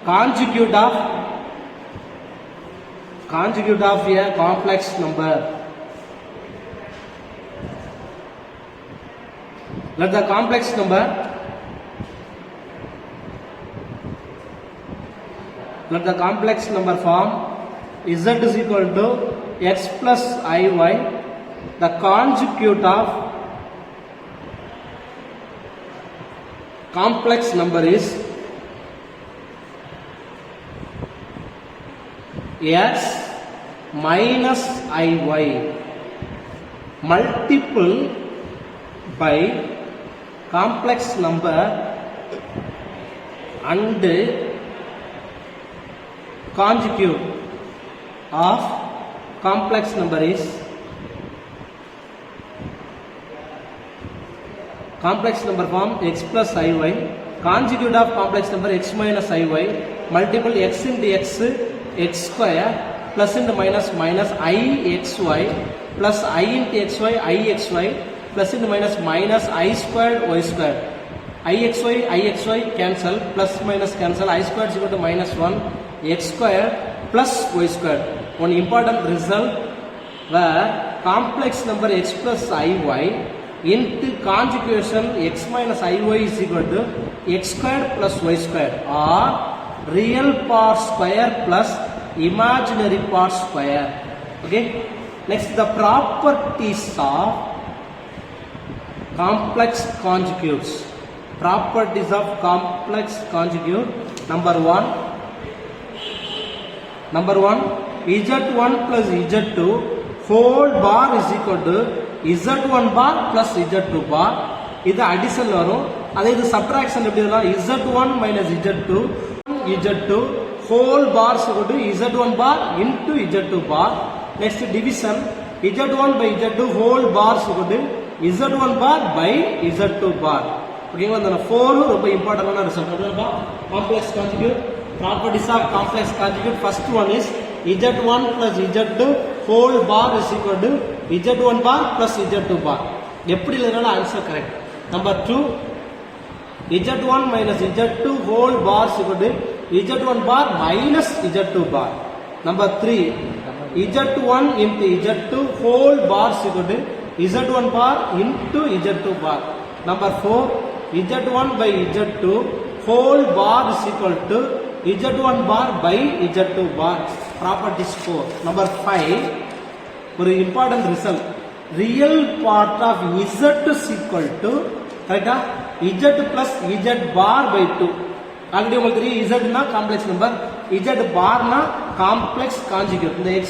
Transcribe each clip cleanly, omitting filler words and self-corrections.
conjugate of a complex number. Let the complex number form z is equal to x plus iy. The conjugate of complex number is x minus iy multiple by complex number and conjugate of complex number is complex number form x plus iy, conjugate of complex number x minus iy multiple x into x, x square plus into minus minus ixy plus I into xy ixy plus into minus minus I squared y squared. ixy cancel, plus minus cancel, I squared is equal to minus 1 x squared plus y squared. One important result where complex number x plus iy into conjugation x minus iy is equal to x squared plus y squared or real part square plus imaginary part square. Okay. Next, the properties of complex conjugates. Properties of complex conjugate. Number one, z1 plus z2 whole bar is equal to z1 bar plus z2 bar. இது addition வரும். அதே இது subtraction எப்படி வரும்? z1 minus z2 whole bar is equal to z1 bar into z2 bar. Next, division z1 by z2 whole bar is equal to z1 bar by z2 bar. ஓகேங்களா? அந்த 4 ரொம்ப இம்பார்ட்டன்டான ரிசல்ட். அப்படினா complex conjugate. Properties of complex conjugate. First one is z1 plus z2 whole bar is equal to z1 bar plus z2 bar. எப்படி எழுதினாலும் answer correct. Number 2, z1 minus z2 whole bar is equal to z1 bar minus z2 bar. Number 3, z1 into z2 whole bar is equal to z1 bar into z2 bar. Number 4, z1 by z2 whole bar is equal to z1 bar by z2 bar. Properties 4. Number 5, ஒரு important result. Real part of z is equal to correctா z plus z bar by 2. Already உங்களுக்கு தெரியும் z னா complex number, z bar னா complex conjugate. இந்த x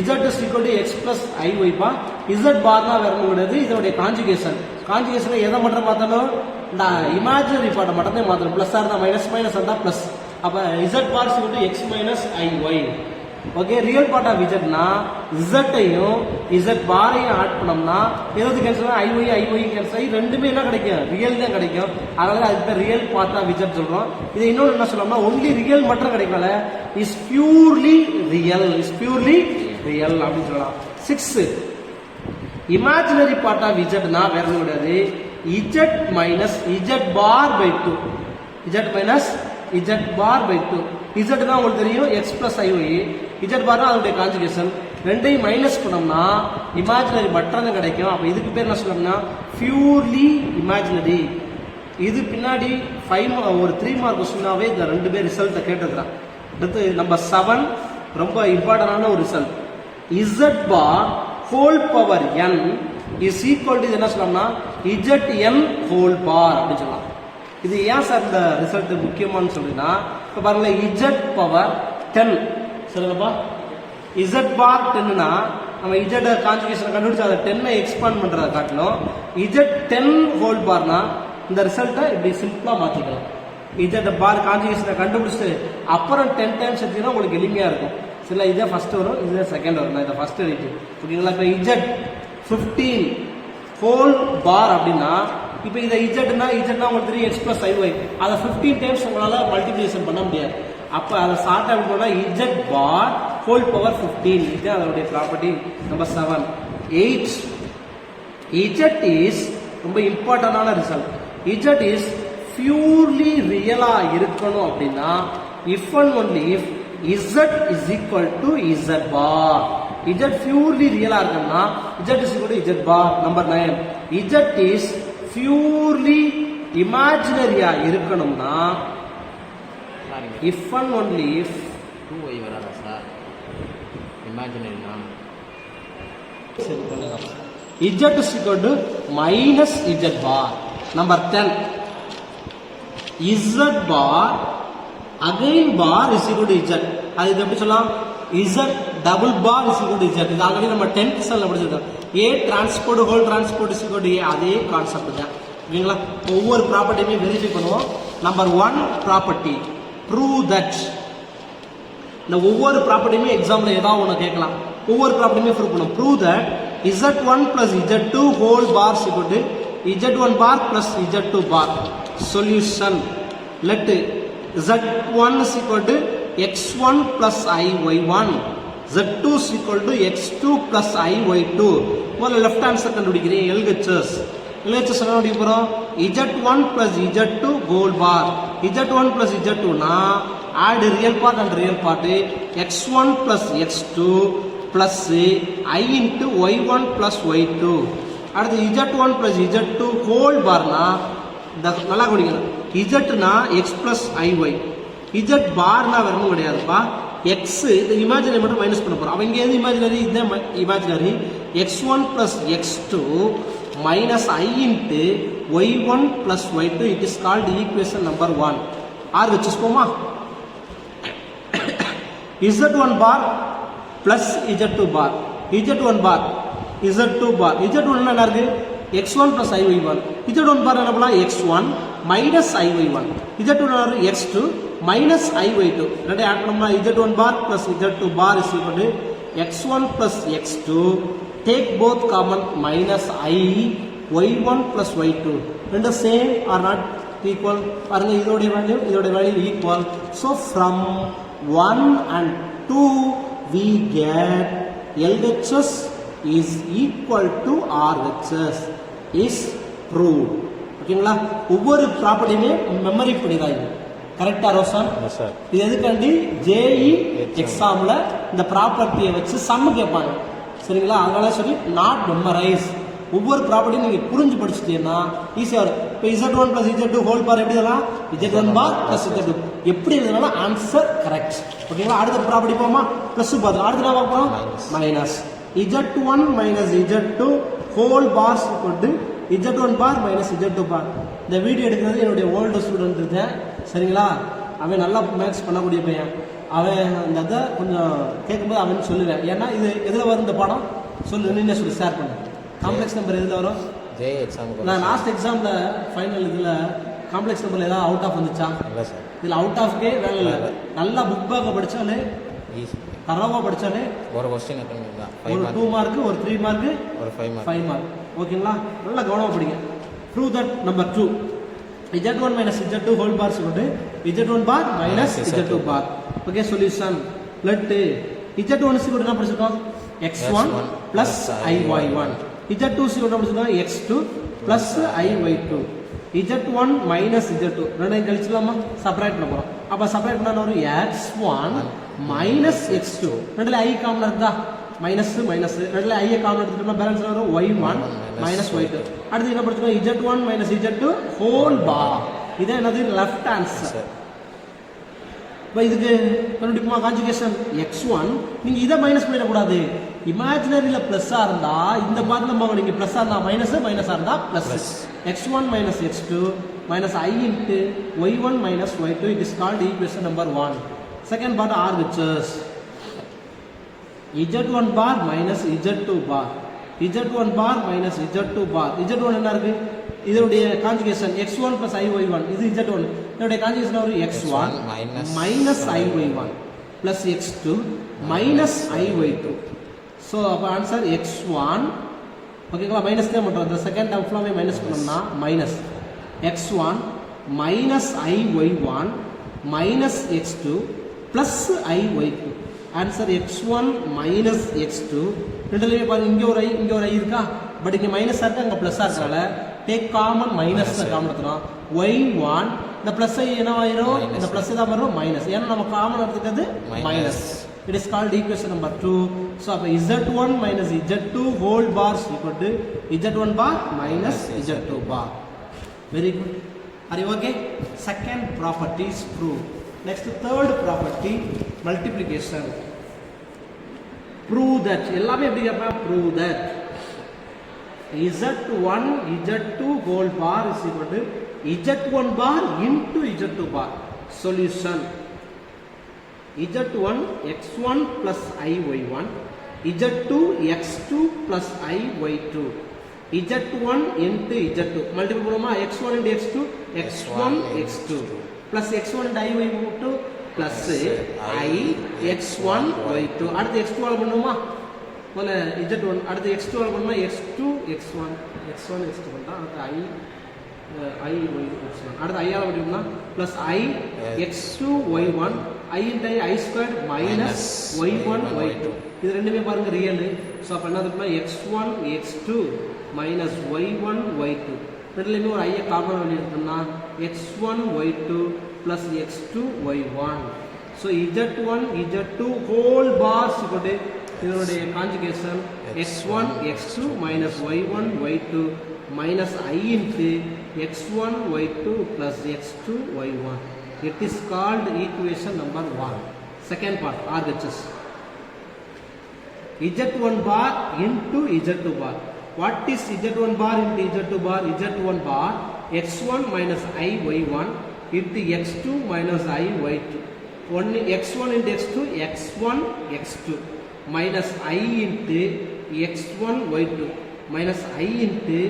z is equal to x plus iy bar. z bar னா வேற ஒண்ணும் கிடையாது, இதோட கான்ஜுகேஷன். கான்ஜுகேஷன்ல எதை மட்டும் பார்த்தாலும் இந்த இமேஜினரி பார்ட்டை மட்டும் தான் மாத்தணும். பிளஸ் இருந்தா மைனஸ், மைனஸ் இருந்தா பிளஸ். அப்ப z bar is equal to x minus iy. Okay, real part of z னா z ஐயும் z பாரையும் ஆட் பண்ணோம்னா எதாவது கேன்சல் iy கேன்சல் ரெண்டுமே என்ன கிடைக்கும்? ரியல் தான் கிடைக்கும். அதனால அதுக்கு பேர் ரியல் பார்ட் ஆஃப் z சொல்றோம். இது இன்னொன்று என்ன சொல்லணும்னா ஒன்லி ரியல் மட்டும் கிடைக்கல, இஸ் பியூர்லி ரியல் அப்படின்னு சொல்லலாம். 6, இமேஜினரி பார்ட் ஆஃப் z னா வேற ஒன்றும் கிடையாது, z minus z bar by 2. z minus z bar by 2. z தான் உங்களுக்கு தெரியும் x plus iy, z bar தான் அதோட கான்ஜுகேஷன். ரெண்டையும் மைனஸ் பண்ணோம்னா இமேஜினரி மட்டும் கிடைக்கும். அப்ப இதுக்கு பேர் என்ன சொல்லணும்னா பியூர்லி இமேஜினரி. இது பின்னாடி 3 மார்க் கொஸ்டினாவே இந்த ரெண்டு பேர் ரிசல்ட்டை கேட்டுக்கிறான். அடுத்து நம்பர் 7, ரொம்ப இம்பார்ட்டன்டான ஒரு result. z bar whole power n is equal to என்ன சொல்லலாம்னா zn whole bar அப்படின்னு சொல்லலாம். இது ஏன் சார் இந்த ரிசல்ட் முக்கியமானு சொல்றீங்கன்னா, இப்போ பாருங்க z பவர் 10 சொல்லுங்கப்பா. z பார் 10னா நம்ம z கான்ஜுகேஷன் கண்டுபிடிச்சு அதை 10 எக்ஸ்பாண்ட் பண்றதை காட்டிலும் z10 ஹோல் பார்னா இந்த ரிசல்ட்டை இப்படி சிம்பிளா மாத்திக்கலாம். z பார் கான்ஜுகேஷனை கண்டுபிடிச்சு அப்புறம் 10 டைம்ஸ் எடுத்தீங்கன்னா உங்களுக்கு எளிமையா இருக்கும். சில இதே ஃபர்ஸ்ட் வரும், இதே செகண்ட் வரும். நான் இதை ஃபர்ஸ்ட் எழுதிட்டு ஓகேங்களா. இப்போ z15 ஹோல் பார் அப்படின்னா இப்போ இதை z உங்களுக்கு தெரியும் x plus iy, அதை 15 டைம்ஸ் உங்களால மல்டிப்ளிகேஷன் பண்ண முடியாது. அப்ப அதை ஷார்ட் ஆட் பண்ணா z பார் ஹோல் பவர் 15. இது அதோட ப்ராப்பர்ட்டி. நம்பர் 7. 8, z இஸ் ரொம்ப இம்பார்ட்டன்டான ரிசல்ட். z இஸ் பியூர்லி ரியலா இருக்கணும் அப்படின்னா if and only if z is equal to z bar. z purely real இருக்குன்னா z is equal to z bar. Number 9, z is purely imaginary இருக்கணும்னா if and only if 2y வராதா sir? இமேஜினரினா z is equal to minus z bar. Number 10, z bar again bar is equal to z. அது எப்படி சொல்லலாம்? z double bar is equal to z. இது already நம்ம 10th செல்ல படிச்சிருக்கோம். a transport whole transport is equal to a. அதே concept தான். ஓகேங்களா? ஒவ்வொரு ப்ராப்பர்ட்டியுமே வெரிஃபை பண்ணுவோம். Number 1 property, prove that. இந்த ஒவ்வொரு ப்ராப்பர்ட்டியுமே எக்ஸாம்ல ஏதாவது ஒன்று கேட்கலாம். ஒவ்வொரு ப்ராப்பர்ட்டியுமே ப்ரூவ் பண்ணும். prove that z1 plus z2 whole bar is equal to z1 bar plus z2 bar. Solution, let z1 is equal to x1 plus iy1, z2 is equal to x2 plus iy2. முதல்ல left answer கண்டுபிடிக்கிறேன். LHS என்ன கண்டுபிடிக்க போறோம்? z1 plus z2 whole bar. z1 plus z2 னா add real part and real part, x1 plus x2 plus I into y1 plus y2. அடுத்து z1 plus z2 whole bar னா நல்லா கவனிக்கணும். z னா x plus iy, z bar னா வேற ஒண்ணும் கிடையாதுப்பா. x இந்த இமேஜினரி மட்டும் மைனஸ் பண்ண போறோம். அவங்க எது இமேஜினரி? இது imaginary. x1 plus x2 minus I into y1 plus y2. It is called equation number 1. R வச்சுக்கோமா? z1 bar plus z2 bar, z1 bar z2 bar. z1 என்ன இருக்கு? x1 plus iy1. z1 bar என்ன பண்ணலாம்? x1 minus iy1. z2 என்ன இருக்கு? x2 minus iy2. ரெண்டே add பண்ணோம்னா z1 bar plus z2 bar is equal to x1 plus x2. Take both common minus I y1 plus y2. ரெண்டு same R not equal? பாருங்க, இதோட value equal. So from 1 and 2 we get LHS is equal to RHS is proved. ஓகேங்களா? ஒவ்வொரு ப்ராப்பர்ட்டியுமே memory பண்ணிடாதீங்க. கரெக்டா ரோஷன்? இது எதுக்காண்டி? JE எக்ஸாம்ல இந்த ப்ராப்பர்ட்டியை வச்சு சம்மு கேட்பாங்க. சரிங்களா? அதனால சொல்லி நாட் மெமரைஸ். ஒவ்வொரு ப்ராப்பர்ட்டியும் நீங்க புரிஞ்சு படிச்சுட்டீங்கன்னா ஈஸியா வரும். இப்போ z1 plus z2 ஹோல் பார் எப்படி எழுதலாம்? z1 bar plus z2 எப்படி எழுதினாலும் ஆன்சர் கரெக்ட். ஓகேங்களா? அடுத்த ப்ராப்பர்ட்டி போமா? பிளஸ் பார்த்தோம். அடுத்து என்ன பார்ப்போம்? Minus z1 minus z2 whole பார் போட்டு z1 bar minus z2 bar. இந்த வீடியோ எடுக்கிறது என்னுடைய ஓல்டு ஸ்டூடெண்ட் இருக்கேன். சரிங்களா? அவன் நல்லா மேட்ச் பண்ணக்கூடிய பையன். அவன் அந்த இதை கொஞ்சம் கேட்கும்போது அவன் சொல்லுவேன். ஏன்னா இது எதில் வரும் இந்த பாடம்? சொல்லு, நீங்க சொல்லி ஷேர் பண்ணு. காம்ப்ளெக்ஸ் நம்பர் எதில் வரும்? நான் லாஸ்ட் எக்ஸாமில் ஃபைனல் இதில் காம்ப்ளெக்ஸ் நம்பரில் ஏதாவது அவுட் ஆஃப் வந்துச்சா? இதில் அவுட் ஆஃப்கே வேலை இல்லை. நல்லா புக் பேக்கை படித்தாலே, தரவாக படித்தாலே ஒரு கொஸ்டின் ஒரு 2 மார்க்கு, ஒரு 3 மார்க்கு, ஒரு 5 மார்க். ஓகேங்களா? நல்லா கவனமாக படிங்க. Prove that number 2 z1 minus z2 whole bar is equal to z1 bar minus z2 bar. Okay, solution. Let z1 is equal to என்ன படிச்சிருக்கோம்? x1 plus iy1. z2 is equal to படிச்சிருக்கோம்? x2 plus iy2. z1 minus z2 ரெண்டையும் கழிச்சலாமா? Separate பண்ண போறோம். அப்ப separate பண்ணா ஒரு x1 minus x2. ரெண்டுல i காமன் இருந்தா மைனஸ் மைனஸ், ரெண்டுல i காமன் எடுத்துட்டோம்னா பேலன்ஸ் வரும் y1 minus y2. அடுத்து என்ன படிச்சிருக்கோம்? z1 minus z2 whole bar. இது என்னது? Left answer. இப்போ இதுக்கு கண்டுபிடிக்குமா? கான்ஜுகேஷன் x1 நீங்க இதை மைனஸ் பண்ணிடக்கூடாது. இமேஜினரியில பிளஸ்ஸா இருந்தா இந்த பார்ட்ல நம்ம நீங்க பிளஸ்ஸா இருந்தா மைனஸ், மைனஸா இருந்தா plus. x1 minus x2 minus I into y1 minus y2. It is called equation number 1. Second part RHS. z1 bar minus z2 bar. z1 bar minus z2 bar. z1 என்ன இருக்கு? இதனுடைய கான்ஜுகேஷன் x1 plus iy1. இது z1. இதனுடைய conjugation ஒரு x1 minus iy1 plus x2 minus iy2. So அப்ப answer x1. ஓகேங்களா? Minus தான் பண்றோம். இந்த செகண்ட் டேர்ம் ஃபுல்லாவே மைனஸ் பண்ணோம்னா minus x1 minus iy1 minus x2 plus iy2. Answer x1 minus x2. ரெண்டுலயே பாருங்க, இங்க ஒரு i, இங்க ஒரு i இருக்கா? பட் இங்க மைனஸ் இருக்கு, அங்க பிளஸ் இருக்கனால டேக் காமன் மைனஸ் காமன் எடுத்துறோம். y1 இந்த பிளஸ் என்ன ஆயிரும் Minus. இந்த பிளஸ் தான் வரும் மைனஸ் ஏன்னா நம்ம காமன் எடுத்துக்கிறது Minus. Minus it is called equation number 2 so அப்ப z1 minus z2 whole bar is equal to z1 bar minus z2 bar very good are you okay second property is proved next third property multiplication prove that எல்லாமே எப்படி கேட்பா prove that z1 z2 whole bar is equal to z1 bar into z2 bar solution z1 x1 plus iy1 z2 x2 plus iy2 z1 into z2 multiple பண்ணுமா x1 into x2 x1 x2 plus x1 into iy2 plus I x1 y2 அடுத்து x2 all பண்ணுமா போல z1 அடுத்து x2 all பண்ணுமா x2 x1 x1 x2 பண்ணா அடுத்து I y அடுத்து I all பண்ணுமா plus I x2 y1 I into I squared minus y1 y2 இது ரெண்டுமே பாருங்க ரியல் சோ அப்ப என்ன இருக்குன்னா x1 x2 minus y1 y2 ரெண்டுலயுமே ஒரு I காமன் வெளிய இருக்குன்னா x1 y2 plus x2 y1 so z1 z2 whole bar equal to இதனுடைய conjugation x1 x2 minus y1 y2 minus I into x1 y2 plus x2 y1 it is called equation number 1 second part RHS z1 bar into z2 bar what is z1 bar into z2 bar z1 bar x1 minus I y1 into x2 minus I y2 only x1 into x2 x1 x2 minus I into x1 y2 minus I into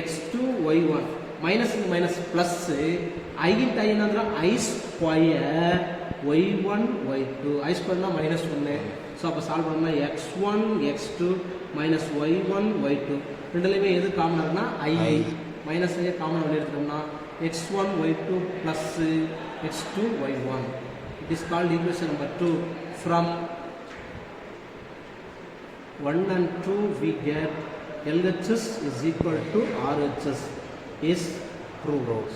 x2 y1 minus into minus plus I into I ಏನಂದ್ರೆ I square y1 y2 I square னா minus 1 so அப்ப solve பண்ணா x1 x2 minus y1 y2 ரெண்டுலயுமே எது காமனா இருக்குனா I minus ஐ காமனா வெளிய எடுத்தோம்னா x1 y2 plus x2 y1 it is called equation number 2 from 1 and 2 we get LHS is equal to RHS is proved.